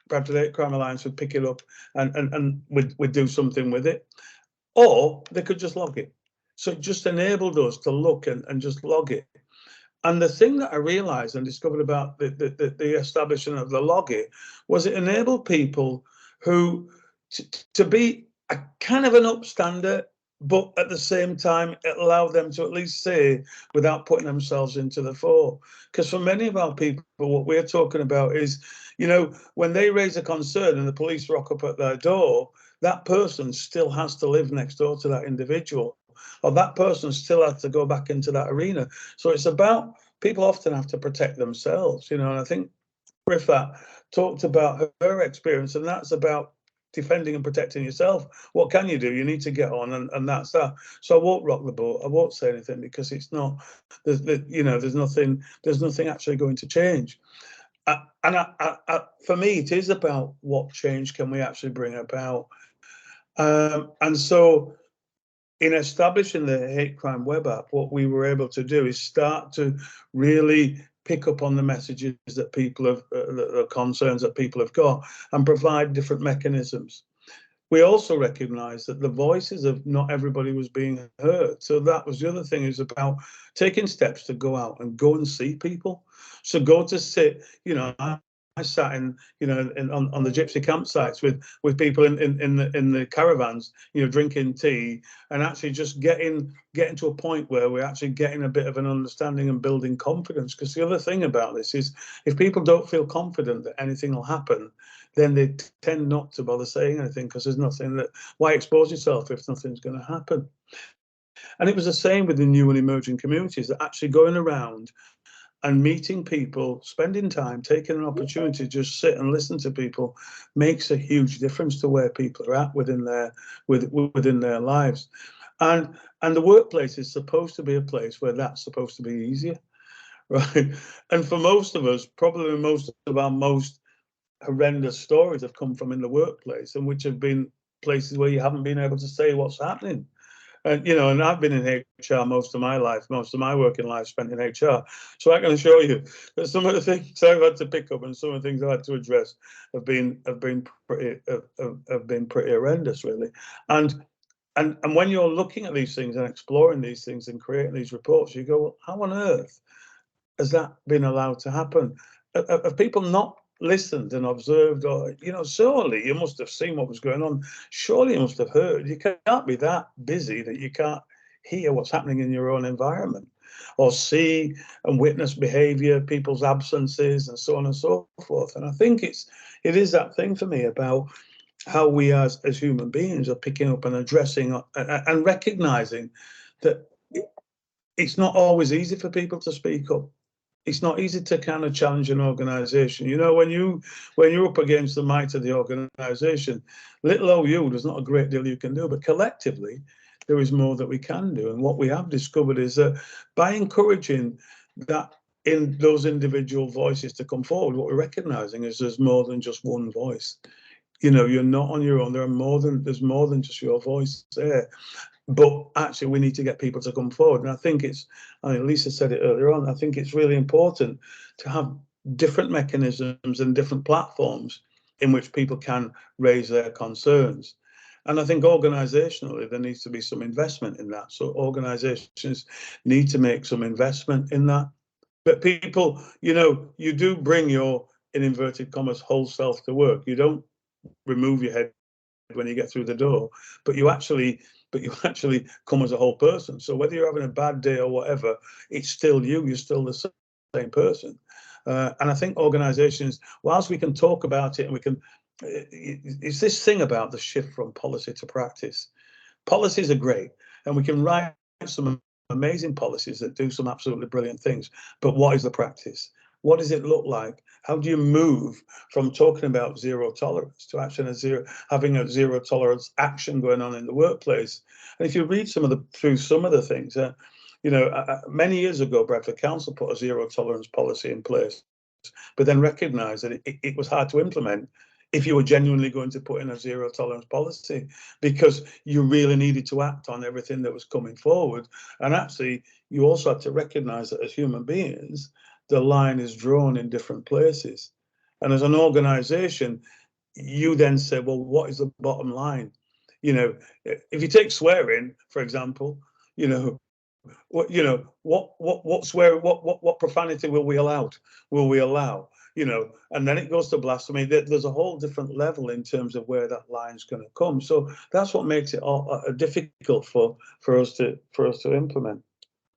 perhaps the Hate Crime Alliance would pick it up and we'd do something with it. Or they could just log it. So it just enabled us to look and just log it. And the thing that I realized and discovered about the establishment of the log it was it enabled people who to be a kind of an upstander, but at the same time, it allowed them to at least say without putting themselves into the fore. Because for many of our people, what we're talking about is, you know, when they raise a concern and the police rock up at their door, that person still has to live next door to that individual, or that person still has to go back into that arena. So it's about, people often have to protect themselves, you know, and I think Rifat talked about her experience, and that's about defending and protecting yourself. What can you do? You need to get on, and that's that. So I won't rock the boat. I won't say anything, because it's not, there's nothing actually going to change. For me, it is about what change can we actually bring about. And so in establishing the hate crime web app, what we were able to do is start to really pick up on the messages that people have, the concerns that people have got, and provide different mechanisms. We also recognise that the voices of not everybody was being heard. So that was the other thing, is about taking steps to go out and go and see people. So go to sit, you know, I sat in, you know, on the gypsy campsites with people in the caravans, you know, drinking tea, and actually just getting to a point where we're actually getting a bit of an understanding and building confidence. Because the other thing about this is, if people don't feel confident that anything will happen, then they tend not to bother saying anything, because there's nothing that, why expose yourself if nothing's going to happen? And it was the same with the new and emerging communities, that actually going around and meeting people, spending time, taking an opportunity to just sit and listen to people, makes a huge difference to where people are at within their lives. And the workplace is supposed to be a place where that's supposed to be easier, right? And for most of us, probably most of our most horrendous stories have come from in the workplace, and which have been places where you haven't been able to say what's happening. And, you know, and I've been in HR most of my life, most of my working life spent in HR. So I can assure you that some of the things I've had to pick up and some of the things I've had to address have been pretty horrendous, really. And when you're looking at these things and exploring these things and creating these reports, you go, well, how on earth has that been allowed to happen? Have people not listened and observed? Or, you know, surely you must have seen what was going on. Surely you must have heard. You can't be that busy that you can't hear what's happening in your own environment, or see and witness behaviour, people's absences, and so on and so forth. And I think it is that thing for me about how we as human beings are picking up and addressing and recognising that it's not always easy for people to speak up. It's not easy to kind of challenge an organisation. You know, when you're up against the might of the organisation, little old you, there's not a great deal you can do, but collectively there is more that we can do. And what we have discovered is that by encouraging that in those individual voices to come forward, what we're recognising is there's more than just one voice. You know, you're not on your own. There's more than just your voice there. But actually, we need to get people to come forward. And I think Lisa said it earlier on, I think it's really important to have different mechanisms and different platforms in which people can raise their concerns. And I think organisationally, there needs to be some investment in that. So organisations need to make some investment in that. But people, you know, you do bring your, in inverted commas, whole self to work. You don't remove your head when you get through the door, but you actually but you actually come as a whole person. So whether you're having a bad day or whatever, it's still you. You're still the same person. And I think organisations, whilst we can talk about it, and we can, it's this thing about the shift from policy to practice. Policies are great, and we can write some amazing policies that do some absolutely brilliant things. But what is the practice? What does it look like? How do you move from talking about zero tolerance to actually having a zero tolerance action going on in the workplace? And if you read through some of the things, you know, many years ago, Bradford Council put a zero tolerance policy in place, but then recognised that it was hard to implement if you were genuinely going to put in a zero tolerance policy, because you really needed to act on everything that was coming forward. And actually, you also had to recognise that as human beings, the line is drawn in different places. And as an organisation, you then say, well, what is the bottom line? You know, if you take swearing, for example, you know, what swear, what profanity will we allow? You know, and then it goes to blasphemy. There's a whole different level in terms of where that line's going to come. So that's what makes it difficult for us to implement.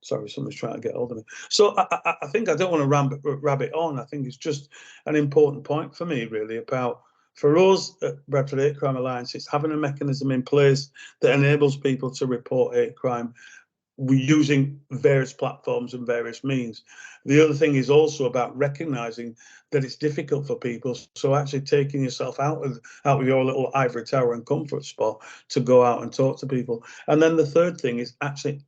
Sorry, someone's trying to get hold of me. So I think I don't want to rabbit on. I think it's just an important point for me, really, about, for us at Bradford Hate Crime Alliance, it's having a mechanism in place that enables people to report hate crime. We're using various platforms and various means. The other thing is also about recognizing that it's difficult for people. So actually taking yourself out of your little ivory tower and comfort spot to go out and talk to people. And then the third thing is actually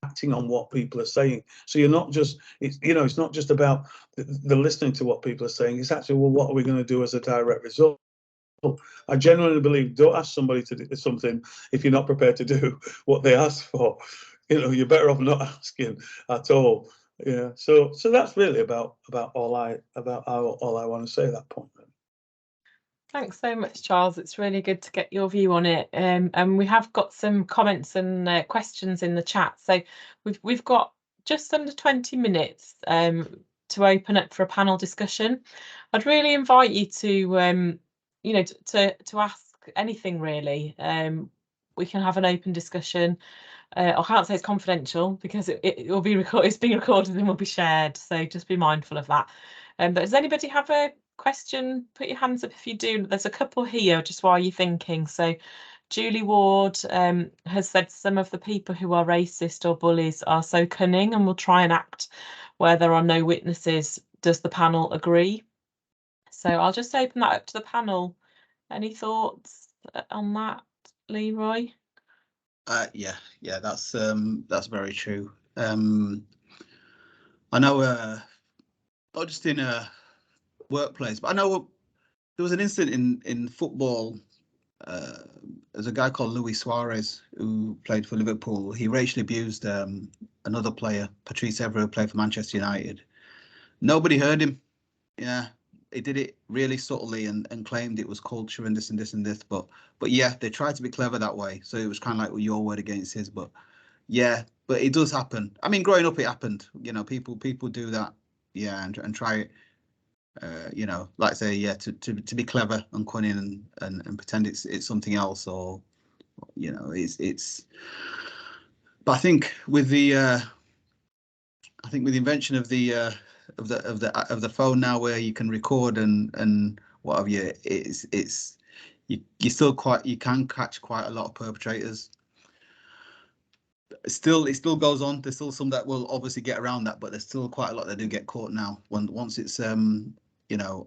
acting on what people are saying. So you're not just, it's not just about the listening to what people are saying. It's actually, well, what are we going to do as a direct result? I genuinely believe, don't ask somebody to do something if you're not prepared to do what they ask for. You know, you're better off not asking at all. Yeah. So that's really about all I want to say at that point. Thanks so much, Charles. It's really good to get your view on it. And we have got some comments and questions in the chat. So we've got just under 20 minutes to open up for a panel discussion. I'd really invite you to to ask anything really. We can have an open discussion. I can't say it's confidential because it will be recorded. It's being recorded and will be shared. So just be mindful of that. But does anybody have a question? Put your hands up if you do. There's a couple here just while you're thinking. So Julie Ward has said some of the people who are racist or bullies are so cunning and will try and act where there are no witnesses. Does the panel agree? So I'll just open that up to the panel. Any thoughts on that, Leroy? Yeah, that's very true. I know, not just in a workplace, but I know there was an incident in football. There's a guy called Luis Suarez who played for Liverpool. He racially abused another player, Patrice Evra, who played for Manchester United. Nobody heard him. Yeah, he did it really subtly and claimed it was culture and this and this and this. But yeah, they tried to be clever that way. So it was kind of like your word against his. But yeah, but it does happen. I mean, growing up, it happened. You know, people do that. Yeah, and try it. You know, like I say, yeah, to be clever and cunning and pretend it's something else, or you know, it's. But I think with the invention of the phone now, where you can record and what have you, you can catch quite a lot of perpetrators. It still goes on. There's still some that will obviously get around that, but there's still quite a lot that do get caught now. Once it's you know,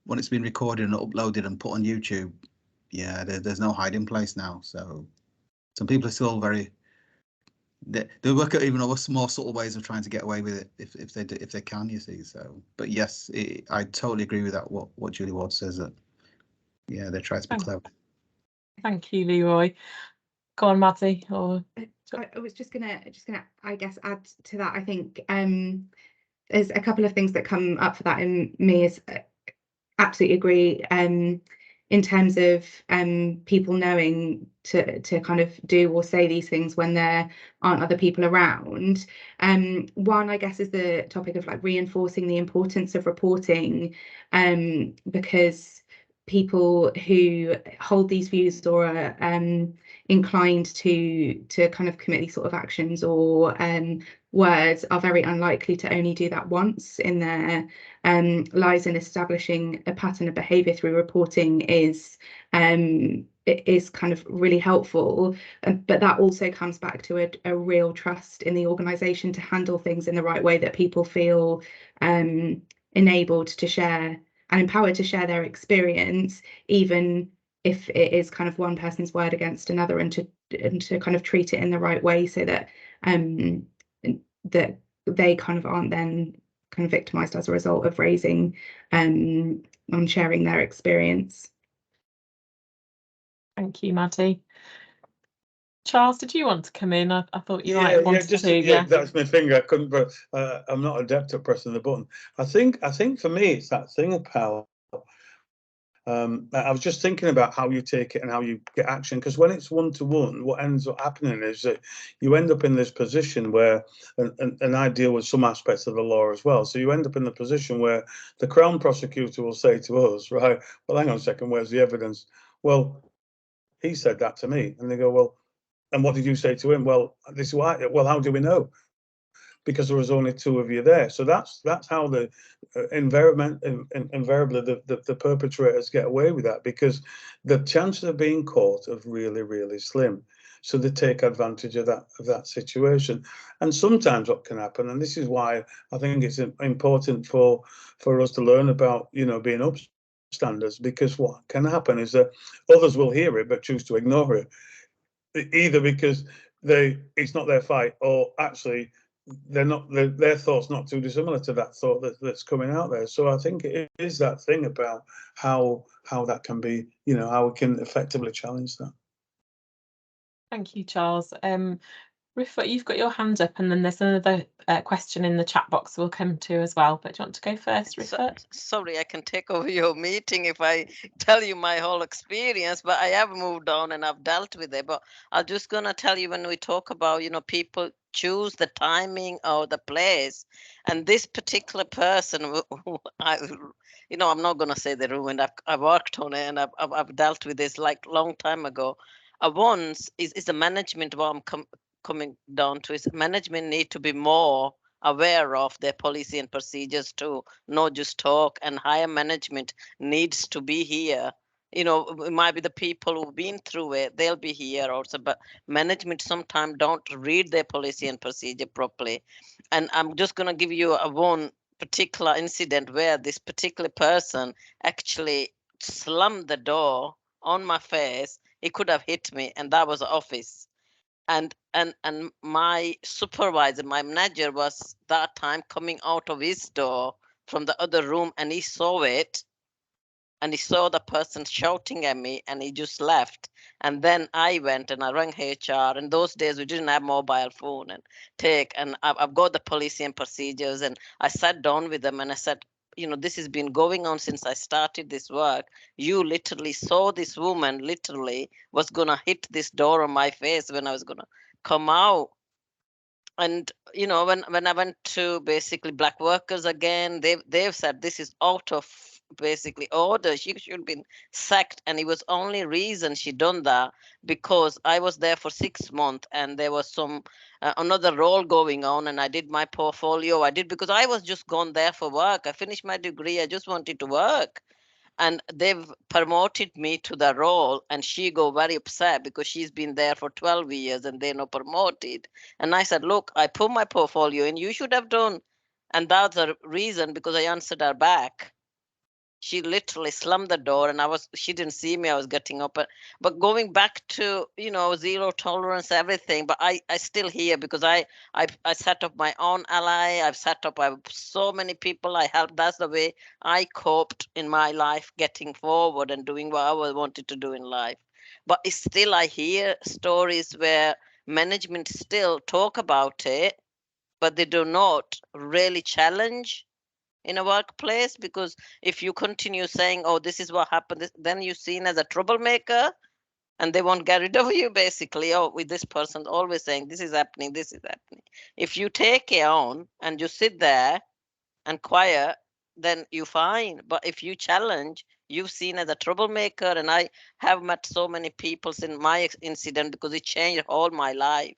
when it's been recorded and uploaded and put on YouTube, yeah, there's no hiding place now. So some people are still they work out even more subtle ways of trying to get away with it if they can, you see. So, but yes, I totally agree with that. What Julie Ward says, that yeah, they try to be clever. Thank you, Leroy. Go on, Maddie. Or I was just gonna I guess add to that. I think there's a couple of things that come up for that in me. Is absolutely agree in terms of people knowing to kind of do or say these things when there aren't other people around. One, I guess, is the topic of like reinforcing the importance of reporting, because people who hold these views or are inclined to kind of commit these sort of actions or words are very unlikely to only do that once in their lives, and establishing a pattern of behaviour through reporting is kind of really helpful. But that also comes back to a real trust in the organisation to handle things in the right way, that people feel enabled to share and empowered to share their experience, even if it is kind of one person's word against another, and to kind of treat it in the right way, so that that they kind of aren't then kind of victimized as a result of raising and sharing their experience. Thank you, Maddie. Charles, did you want to come in? I thought you might have wanted to. Yeah, that's my finger. I couldn't, but I'm not adept at pressing the button. I think for me, it's that thing about. I was just thinking about how you take it and how you get action, because when it's one-to-one, what ends up happening is that you end up in this position where, and I deal with some aspects of the law as well, so you end up in the position where the Crown prosecutor will say to us, right, well, hang on a second, where's the evidence? Well, he said that to me. And they go, well, and what did you say to him? Well, this is why. Well, how do we know? Because there was only two of you there. So that's how the invariably the perpetrators get away with that, because the chances of being caught are really, really slim. So they take advantage of that situation. And sometimes what can happen, and this is why I think it's important for us to learn about, you know, being upstanders, because what can happen is that others will hear it but choose to ignore it, either because it's not their fight, or actually their thought's not too dissimilar to that thought that's coming out there. So I think it is that thing about how that can be, you know, how we can effectively challenge that. Thank you, Charles. Rifa, you've got your hand up, and then there's another question in the chat box we'll come to as well. But do you want to go first, Rifa? Sorry, I can take over your meeting if I tell you my whole experience, but I have moved on and I've dealt with it. But I'm just going to tell you, when we talk about, you know, people choose the timing or the place, and this particular person, you know, I'm not going to say the ruined. I've worked on it, and I've dealt with this like long time ago. Once is the management, what I'm coming down to is management need to be more aware of their policy and procedures too, not just talk, and higher management needs to be here. You know, it might be the people who've been through it, they'll be here also, but management sometimes don't read their policy and procedure properly. And I'm just going to give you one particular incident where this particular person actually slammed the door on my face. He could have hit me, and that was the office. And my supervisor, my manager, was that time coming out of his door from the other room, and he saw it, and he saw the person shouting at me, and he just left. And then I went and I rang HR. And those days we didn't have mobile phone and I've got the policy and procedures, and I sat down with them and I said, you know, this has been going on since I started this work. You literally saw this woman literally was going to hit this door on my face when I was going to come out. And, you know, when I went to basically black workers again, they've said this is out of basically order. She should be sacked. And it was only reason she done that because I was there for 6 months and there was some another role going on, and I did my portfolio. I did because I was just gone there for work. I finished my degree. I just wanted to work. And they've promoted me to the role, and she go very upset because she's been there for 12 years and they're not promoted. And I said, look, I put my portfolio in, you should have done. And that's the reason, because I answered her back. She literally slammed the door, and she didn't see me, I was getting up. But going back to, you know, zero tolerance, everything, but I still here because I set up my own ally. I've set up so many people I helped. That's the way I coped in my life, getting forward and doing what I wanted to do in life. But it's still, I hear stories where management still talk about it, but they do not really challenge in a workplace, because if you continue saying, oh, this is what happened, then you're seen as a troublemaker, and they won't get rid of you basically. Oh, with this person always saying this is happening, this is happening. If you take it on and you sit there and quiet, then you're fine. But if you challenge, you've seen as a troublemaker, and I have met so many people in my incident because it changed all my life.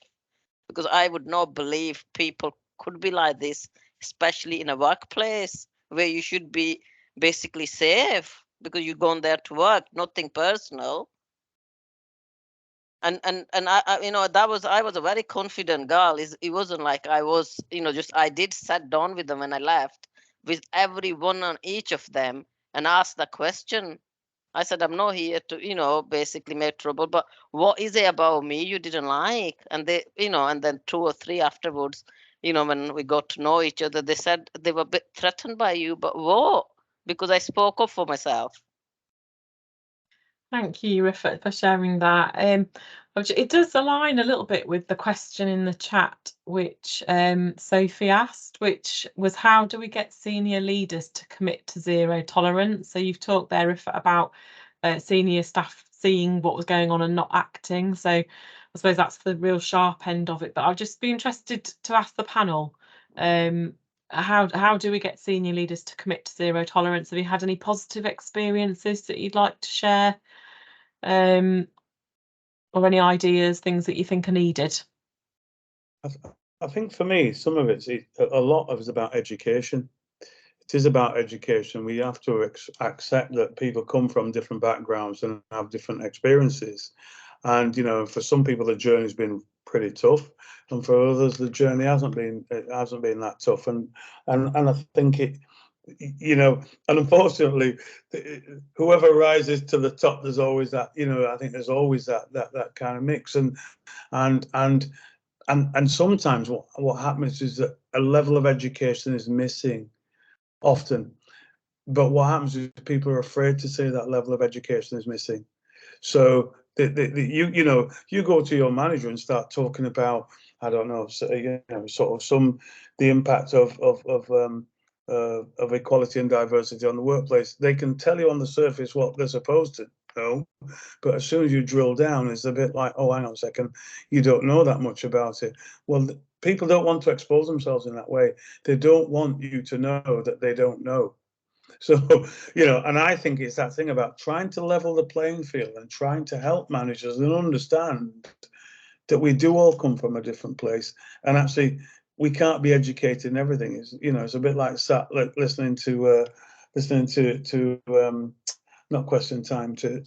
Because I would not believe people could be like this, especially in a workplace where you should be basically safe because you're going there to work, nothing personal. And I you know, I was a very confident girl. It wasn't like I was, you know, just I did sat down with them when I left, with every one on each of them, and asked the question. I said, I'm not here to, you know, basically make trouble, but what is it about me you didn't like? And they, you know, and then 2 or 3 afterwards, you know, when we got to know each other, they said they were a bit threatened by you, but what? Because I spoke up for myself. Thank you, Rifat, for sharing that. It does align a little bit with the question in the chat, which Sophie asked, which was, how do we get senior leaders to commit to zero tolerance? So you've talked there, Rifat, about senior staff seeing what was going on and not acting. So I suppose that's the real sharp end of it. But I'll just be interested to ask the panel, how do we get senior leaders to commit to zero tolerance? Have you had any positive experiences that you'd like to share? Or any ideas, things that you think are needed? I think for me, some of it's a lot of it's about education. It is about education. We have to accept that people come from different backgrounds and have different experiences. And, you know, for some people, the journey's been pretty tough, and for others, the journey hasn't been that tough. And I think it, you know, and unfortunately, whoever rises to the top, there's always that, you know, I think there's always that kind of mix. And sometimes what happens is that a level of education is missing often. But what happens is people are afraid to say that level of education is missing. So you know, you go to your manager and start talking about, I don't know, so, you know, sort of the impact of equality and diversity on the workplace. They can tell you on the surface what they're supposed to know, but as soon as you drill down, it's a bit like, oh, hang on a second, you don't know that much about it. Well, people don't want to expose themselves in that way. They don't want you to know that they don't know. So, you know, and I think it's that thing about trying to level the playing field and trying to help managers and understand that we do all come from a different place, and actually we can't be educated in everything. It's, you know, it's a bit like listening to not question time, to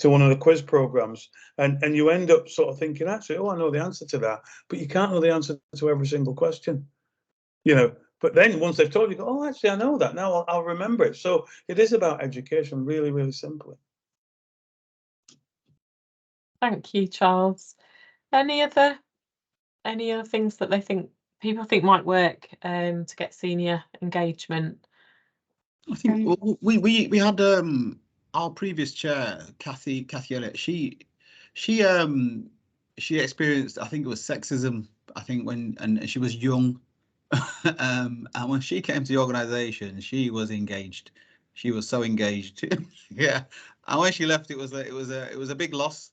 one of the quiz programs, and you end up sort of thinking, actually, oh, I know the answer to that, but you can't know the answer to every single question, you know. But then once they've told you, go, oh, actually, I know that now. I'll remember it. So it is about education, really, really simply. Thank you, Charles. Any other things that people think might work to get senior engagement? I think we had our previous chair, Kathy Elliott. She experienced, I think it was sexism, I think, and she was young. And when she came to the organisation, she was engaged. She was so engaged. Yeah. And when she left, it was a big loss.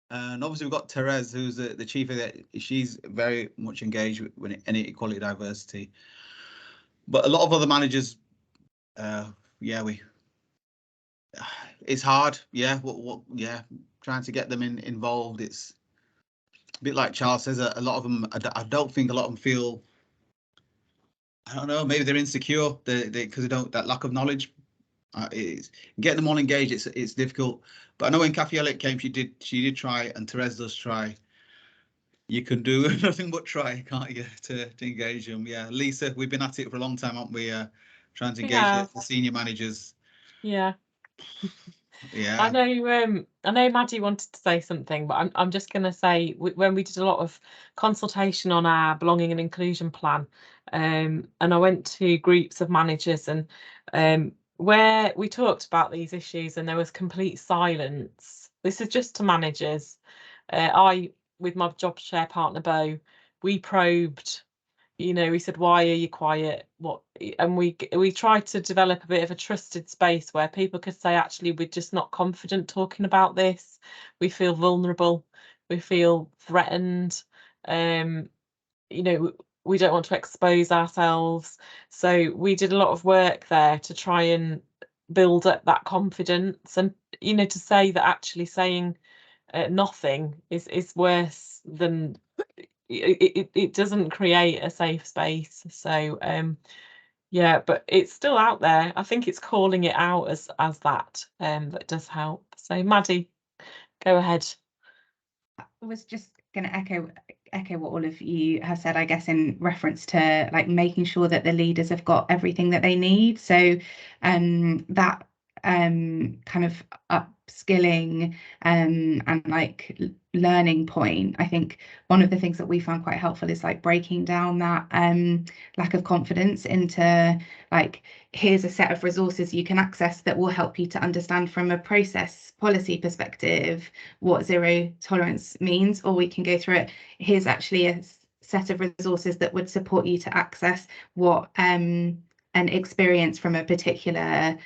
And obviously we've got Therese, who's the chief of that. She's very much engaged with any equality, diversity. But a lot of other managers, yeah, it's hard. Yeah, yeah, trying to get them involved. It's a bit like Charles says. A lot of them, I don't think a lot of them feel, I don't know, maybe they're insecure. Because they don't, that lack of knowledge. It's getting them all engaged. It's difficult. But I know when Kathy Elliott came, she did try, and Therese does try. You can do nothing but try, can't you, to engage them? Yeah, Lisa, we've been at it for a long time, haven't we? Trying to engage the senior managers. Yeah. Yeah. I know Maddie wanted to say something, but I'm just going to say, when we did a lot of consultation on our belonging and inclusion plan, and I went to groups of managers, and where we talked about these issues and there was complete silence. This is just to managers. I, with my job share partner Bo, we probed. You know, we said, why are you quiet? What? And we tried to develop a bit of a trusted space where people could say, actually, we're just not confident talking about this. We feel vulnerable. We feel threatened. You know, we don't want to expose ourselves. So we did a lot of work there to try and build up that confidence. And you know, to say that actually saying nothing is worse than it doesn't create a safe space. So yeah, but it's still out there. I think it's calling it out as that that does help. So Maddie, go ahead. I was just going to echo what all of you have said, I guess, in reference to like making sure that the leaders have got everything that they need. So that kind of upskilling and like learning point, I think one of the things that we found quite helpful is like breaking down that lack of confidence into like, here's a set of resources you can access that will help you to understand from a process policy perspective what zero tolerance means, or we can go through it. Here's actually a set of resources that would support you to access what an experience from a particular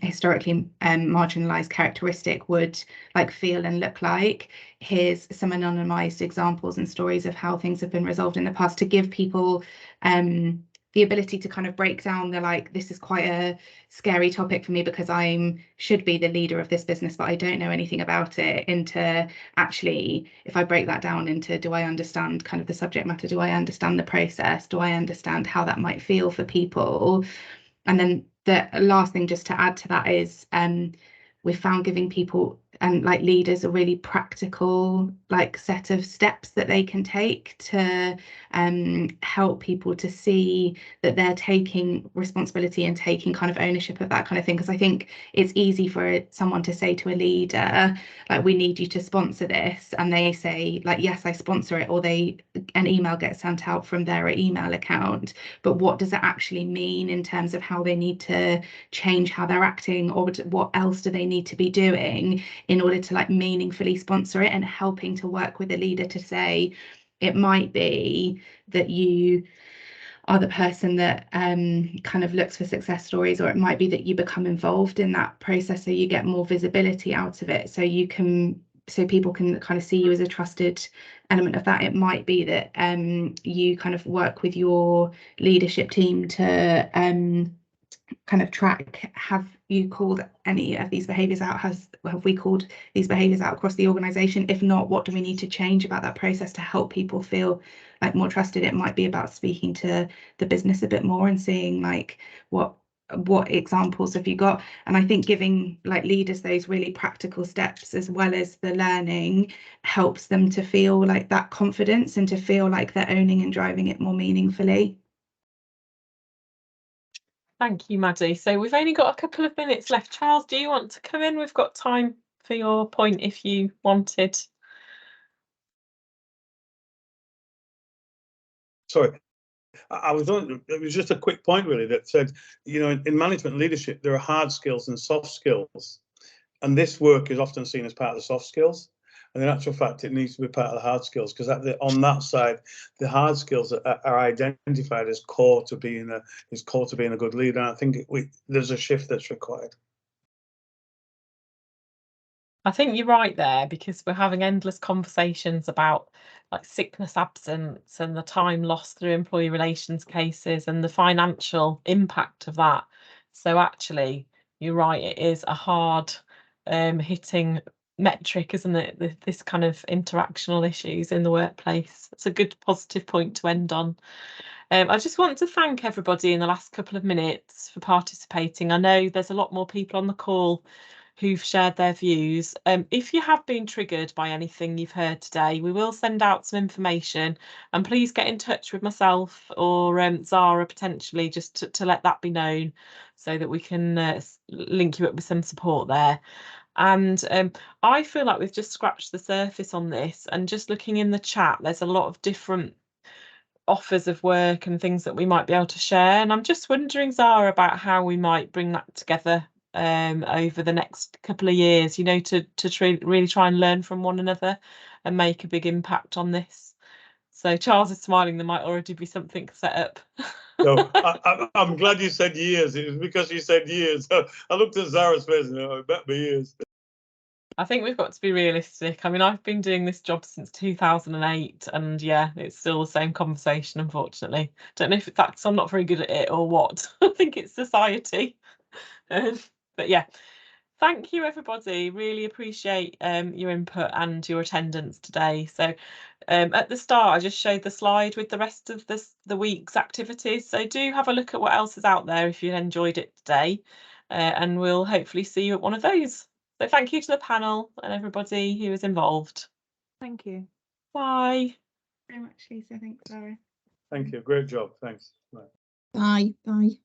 historically marginalized characteristic would like feel and look like. Here's some anonymized examples and stories of how things have been resolved in the past, to give people the ability to kind of break down the like, this is quite a scary topic for me because I should be the leader of this business, but I don't know anything about it, into actually, if I break that down into, do I understand kind of the subject matter? Do I understand the process? Do I understand how that might feel for people? And then the last thing just to add to that is we've found giving people and like leaders a really practical like set of steps that they can take to help people to see that they're taking responsibility and taking kind of ownership of that kind of thing. Because I think it's easy for someone to say to a leader, like, we need you to sponsor this, and they say like, yes, I sponsor it, or an email gets sent out from their email account, but what does it actually mean in terms of how they need to change how they're acting, or what else do they need to be doing in order to like meaningfully sponsor it, and helping to work with a leader to say, it might be that you are the person that kind of looks for success stories, or it might be that you become involved in that process so you get more visibility out of it, so people can kind of see you as a trusted element of that. It might be that you kind of work with your leadership team to kind of track, have you called any of these behaviours out? Have we called these behaviours out across the organisation? If not, what do we need to change about that process to help people feel like more trusted? It might be about speaking to the business a bit more and seeing like what examples have you got. And I think giving like leaders those really practical steps as well as the learning helps them to feel like that confidence and to feel like they're owning and driving it more meaningfully. Thank you, Maddie. So we've only got a couple of minutes left. Charles, do you want to come in? We've got time for your point if you wanted. Sorry, it was just a quick point really that said, you know, in management leadership, there are hard skills and soft skills. And this work is often seen as part of the soft skills. And in actual fact, it needs to be part of the hard skills, because on that side, the hard skills are identified as core to being a good leader. And I think there's a shift that's required. I think you're right there, because we're having endless conversations about like sickness absence and the time lost through employee relations cases and the financial impact of that. So actually, you're right, it is a hard hitting metric, isn't it? This kind of interactional issues in the workplace. It's a good positive point to end on. I just want to thank everybody in the last couple of minutes for participating. I know there's a lot more people on the call who've shared their views. If you have been triggered by anything you've heard today, we will send out some information, and please get in touch with myself or Zara potentially, just to let that be known, so that we can link you up with some support there. And I feel like we've just scratched the surface on this, and just looking in the chat, there's a lot of different offers of work and things that we might be able to share. And I'm just wondering, Zara, about how we might bring that together over the next couple of years, you know, to really try and learn from one another and make a big impact on this. So Charles is smiling, there might already be something set up. So I'm glad you said years. It was because you said years. I looked at Zara's face and I bet me years. I think we've got to be realistic. I mean, I've been doing this job since 2008, and yeah, it's still the same conversation, unfortunately. Don't know if that's I'm not very good at it or what. I think it's society. But yeah, thank you everybody. Really appreciate your input and your attendance today. So at the start, I just showed the slide with the rest of the week's activities. So do have a look at what else is out there if you enjoyed it today, and we'll hopefully see you at one of those. So thank you to the panel and everybody who was involved. Thank you Bye. very much, Lisa. Thanks, Laura. Thank you. Great job. Thanks. Bye. Bye. Bye.